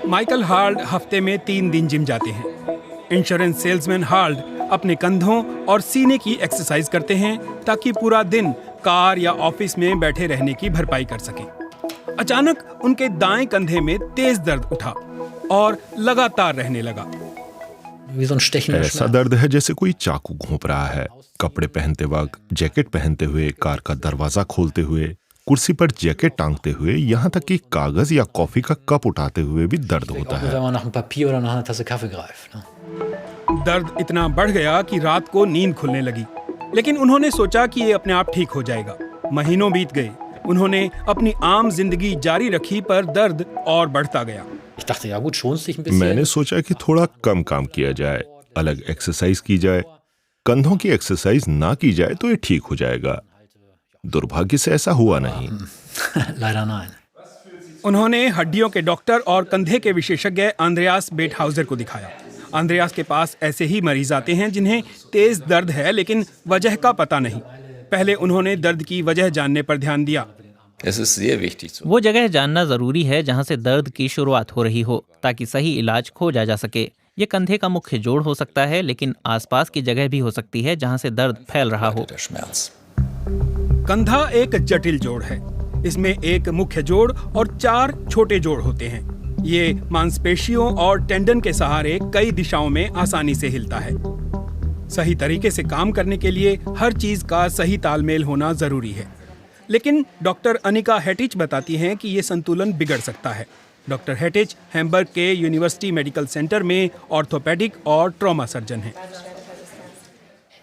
Michael हार्ल्ड हफ्ते में 3 दिन जिम जाते हैं। इंश्योरेंस सेल्समैन हार्ल्ड अपने कंधों और सीने की एक्सरसाइज करते हैं ताकि पूरा दिन कार या ऑफिस में बैठे रहने की भरपाई कर सकें। अचानक उनके दाएं कंधे में तेज दर्द उठा और लगातार रहने लगा। ऐसा दर्द है जैसे कोई चाकू घोंप रहा है। कपड़े पहनते वक्त, जैकेट पहनते हुए, कार का दरवाजा खोलते हुए, कुर्सी पर जैकेट टांगते हुए, यहाँ तक कि कागज या कॉफी का कप उठाते हुए भी दर्द होता है। दर्द इतना बढ़ गया कि रात को नींद खुलने लगी, लेकिन उन्होंने सोचा कि ये अपने आप ठीक हो जाएगा। महीनों बीत गए, उन्होंने अपनी आम जिंदगी जारी रखी, पर दर्द और बढ़ता गया। मैंने सोचा कि थोड़ा कम काम किया जाए, अलग एक्सरसाइज की जाए। कंधों की एक्सरसाइज ना की जाए तो ये ठीक हो जाएगा। दुर्भाग्य से ऐसा हुआ नहीं। उन्होंने हड्डियों के डॉक्टर और कंधे के विशेषज्ञ आंद्रेयास बेटहाउजर को दिखाया। आंद्रेयास के पास ऐसे ही मरीज आते हैं जिन्हें तेज दर्द है लेकिन वजह का पता नहीं। पहले उन्होंने दर्द की वजह जानने पर ध्यान दिया। वो जगह जानना जरूरी है जहाँ से दर्द की शुरुआत हो रही हो, ताकि सही इलाज खोजा जा सके। ये कंधे का मुख्य जोड़ हो सकता है, लेकिन आसपास की जगह भी हो सकती है जहाँ से दर्द फैल रहा हो। कंधा एक जटिल जोड़ है। इसमें एक मुख्य जोड़ और 4 छोटे जोड़ होते हैं। ये मांसपेशियों और टेंडन के सहारे कई दिशाओं में आसानी से हिलता है। सही तरीके से काम करने के लिए हर चीज का सही तालमेल होना जरूरी है। लेकिन डॉक्टर अनिका हेटिच बताती हैं कि ये संतुलन बिगड़ सकता है। डॉक्टर हेटिच हैम्बर्ग के यूनिवर्सिटी मेडिकल सेंटर में ऑर्थोपेडिक और ट्रॉमा सर्जन हैं।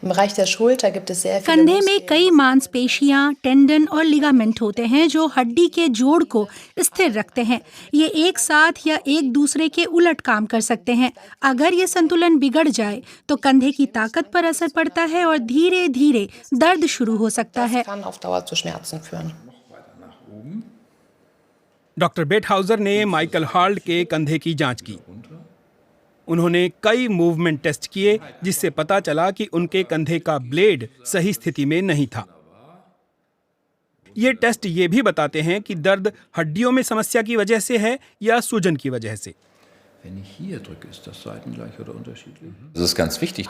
कंधे में कई मांसपेशियां, टेंडन और लिगामेंट होते हैं जो हड्डी के जोड़ को स्थिर रखते हैं। ये एक साथ या एक दूसरे के उलट काम कर सकते हैं। अगर ये संतुलन बिगड़ जाए तो कंधे की ताकत पर असर पड़ता है और धीरे धीरे दर्द शुरू हो सकता है। डॉक्टर बेटहाउजर ने माइकल हार्ल्ड के कंधे की जांच की। उन्होंने कई मूवमेंट टेस्ट किए जिससे पता चला कि उनके कंधे का ब्लेड सही स्थिति में नहीं था। ये टेस्ट ये भी बताते हैं कि दर्द हड्डियों में समस्या की वजह से है या सूजन की वजह से।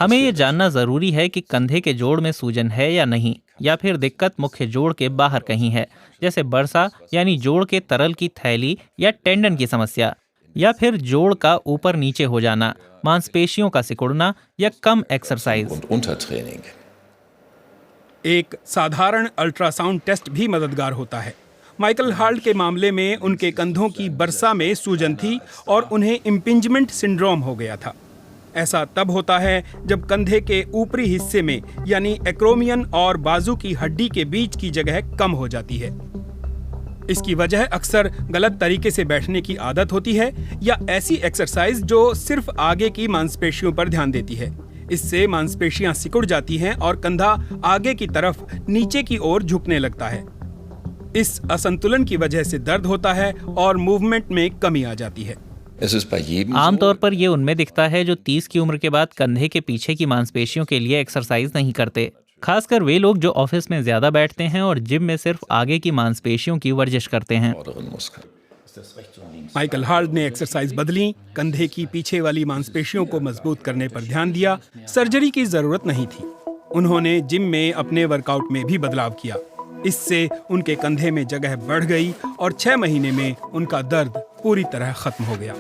हमें ये जानना जरूरी है कि कंधे के जोड़ में सूजन है या नहीं, या फिर दिक्कत मुख्य जोड़ के बाहर कहीं है, जैसे बरसा यानी जोड़ के तरल की थैली या टेंडन की समस्या, या फिर जोड़ का ऊपर नीचे हो जाना, मांसपेशियों का सिकुड़ना या कम एक्सरसाइज। एक साधारण अल्ट्रासाउंड टेस्ट भी मददगार होता है। माइकल हार्ल्ड के मामले में उनके कंधों की बरसा में सूजन थी और उन्हें इम्पिंजमेंट सिंड्रोम हो गया था। ऐसा तब होता है जब कंधे के ऊपरी हिस्से में यानी एक्रोमियन और बाजू की हड्डी के बीच की जगह कम हो जाती है। इसकी वजह अक्सर गलत तरीके से बैठने की आदत होती है या ऐसी एक्सरसाइज जो सिर्फ आगे की मांसपेशियों पर ध्यान देती है। इससे मांसपेशियां सिकुड़ जाती हैं और कंधा आगे की तरफ नीचे की ओर झुकने लगता है। इस असंतुलन की वजह से दर्द होता है और मूवमेंट में कमी आ जाती है। आमतौर पर ये उनमें दिखता है जो 30 की उम्र के बाद कंधे के पीछे की मांसपेशियों के लिए एक्सरसाइज नहीं करते, खासकर वे लोग जो ऑफिस में ज्यादा बैठते हैं और जिम में सिर्फ आगे की मांसपेशियों की वर्जिश करते हैं। माइकल हार्ल्ड ने एक्सरसाइज बदली, कंधे की पीछे वाली मांसपेशियों को मजबूत करने पर ध्यान दिया। सर्जरी की जरूरत नहीं थी। उन्होंने जिम में अपने वर्कआउट में भी बदलाव किया। इससे उनके कंधे में जगह बढ़ गई और 6 महीने में उनका दर्द पूरी तरह खत्म हो गया।